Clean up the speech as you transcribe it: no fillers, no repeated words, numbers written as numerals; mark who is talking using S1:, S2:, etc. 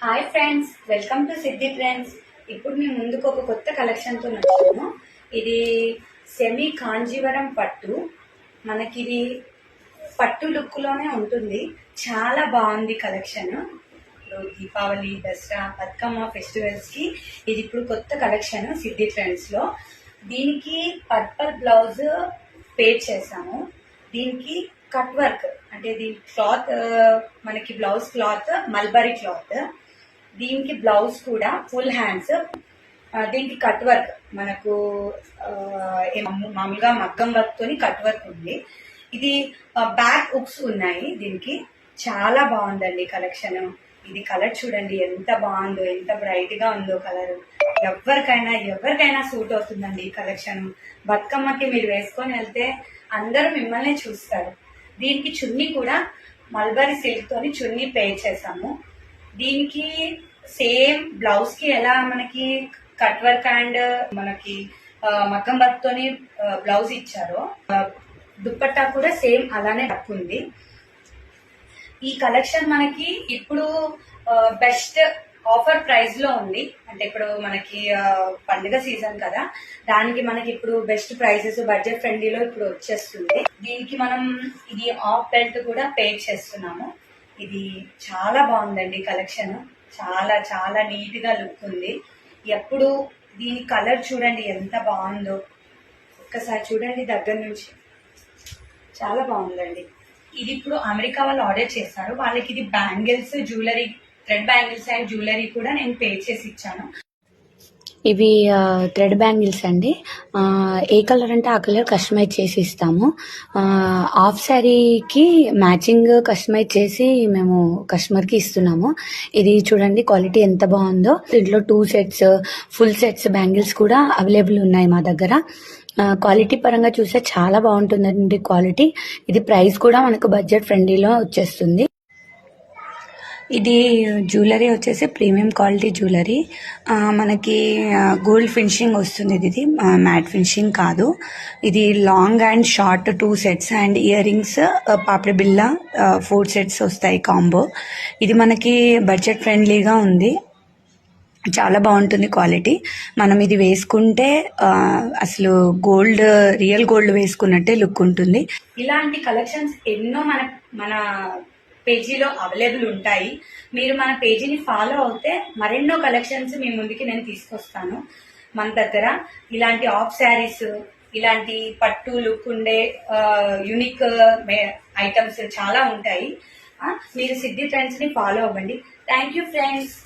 S1: Hi friends, welcome to Siddhi trends. ఇప్పుడు మీ ముందుకు ఒక కొత్త కలెక్షన్తో వచ్చాము. ఇది సెమీ కాంజీవరం పట్టు. మనకి ఇది పట్టు లుక్లోనే ఉంటుంది. చాలా బాగుంది కలెక్షన్. ఇప్పుడు దీపావళి, దసరా, బతుకమ్మ ఫెస్టివల్స్కి ఇది ఇప్పుడు కొత్త కలెక్షన్ సిద్ధి ట్రెండ్స్లో. దీనికి పర్పల్ బ్లౌజ్ పేర్ చేసాము. దీనికి కట్ వర్క్ అంటే దీని క్లాత్ మనకి బ్లౌజ్ క్లాత్ మల్బరీ క్లాత్. దీనికి బ్లౌజ్ కూడా ఫుల్ హ్యాండ్స్. దీనికి కట్ వర్క్ మనకు మామూలుగా మగ్గం వర్క్ తోని కట్ వర్క్ ఉంది. ఇది బ్యాక్ హుక్స్ ఉన్నాయి. దీనికి చాలా బాగుందండి కలెక్షన్. ఇది కలర్ చూడండి ఎంత బాగుందో, ఎంత బ్రైట్ గా ఉందో కలర్. ఎవరికైనా సూట్ అవుతుందండి ఈ కలెక్షన్. బతుకమ్మకి మీరు వేసుకొని వెళ్తే అందరూ మిమ్మల్ని చూస్తారు. దీనికి చున్నీ కూడా మల్బరీ సిల్క్ తోని చున్నీ పేర్ చేసాము. దీనికి సేమ్ బ్లౌజ్ కి ఎలా మనకి కట్ వర్క్ అండ్ మనకి మగ్గం వర్క్ తోని బ్లౌజ్ ఇచ్చారో, దుప్పట్టా కూడా సేమ్ అలానే వర్క్ ఉంది. ఈ కలెక్షన్ మనకి ఇప్పుడు బెస్ట్ ఆఫర్ ప్రైస్ లో ఉంది. అంటే ఇప్పుడు మనకి పండుగ సీజన్ కదా, దానికి మనకి ఇప్పుడు బెస్ట్ ప్రైసెస్ బడ్జెట్ ఫ్రెండ్లీలో ఇప్పుడు వచ్చేస్తుంది. దీనికి మనం ఇది ఆఫ్ బెల్ట్ కూడా పేర్ చేస్తున్నాము. ఇది చాలా బాగుందండి కలెక్షన్. చాలా చాలా నీట్ గా లుక్ ఉంది. ఎప్పుడు దీని కలర్ చూడండి ఎంత బాగుందో, ఒక్కసారి చూడండి దగ్గర నుంచి. చాలా బాగుందండి. ఇది ఇప్పుడు అమెరికా వాళ్ళు ఆర్డర్ చేశారు. వాళ్ళకి ఇది bangles, jewellery, thread bangles and jewellery కూడా నేను పే చేసి ఇచ్చాను.
S2: ఇవి థ్రెడ్ బ్యాంగిల్స్ అండి. ఏ కలర్ అంటే ఆ కలర్ కస్టమైజ్ చేసి ఇస్తాము. హాఫ్ శారీకి మ్యాచింగ్ కస్టమైజ్ చేసి మేము కస్టమర్కి ఇస్తున్నాము. ఇది చూడండి క్వాలిటీ ఎంత బాగుందో. దీంట్లో 2 సెట్స్, ఫుల్ సెట్స్ బ్యాంగిల్స్ కూడా అవైలబుల్ ఉన్నాయి మా దగ్గర. క్వాలిటీ పరంగా చూస్తే చాలా బాగుంటుందండి క్వాలిటీ. ఇది ప్రైస్ కూడా మనకు బడ్జెట్ ఫ్రెండ్లీలో వచ్చేస్తుంది. ఇది జ్యువెలరీ వచ్చేసి ప్రీమియం క్వాలిటీ జ్యువెలరీ. మనకి గోల్డ్ ఫినిషింగ్ వస్తుంది. ఇది మ్యాట్ ఫినిషింగ్ కాదు. ఇది long and short 2 sets and ear rings, పాపిడి బిళ్ళ 4 సెట్స్ వస్తాయి కాంబో. ఇది మనకి బడ్జెట్ ఫ్రెండ్లీగా ఉంది. చాలా బాగుంటుంది క్వాలిటీ. మనం ఇది వేసుకుంటే అసలు గోల్డ్, రియల్ గోల్డ్ వేసుకున్నట్టే లుక్ ఉంటుంది.
S1: ఇలాంటి కలెక్షన్స్ ఎన్నో మన పేజీలో అవైలబుల్ ఉంటాయి. మీరు మన పేజీని ఫాలో అవుతే మరెన్నో కలెక్షన్స్ మీ ముందుకి నేను తీసుకొస్తాను. మన దగ్గర ఇలాంటి ఆఫ్ శారీస్, ఇలాంటి పట్టు లుక్ ఉండే యూనిక్ ఐటమ్స్ చాలా ఉంటాయి. మీరు సిద్ధి ట్రెండ్స్ ని ఫాలో అవ్వండి. Thank you friends.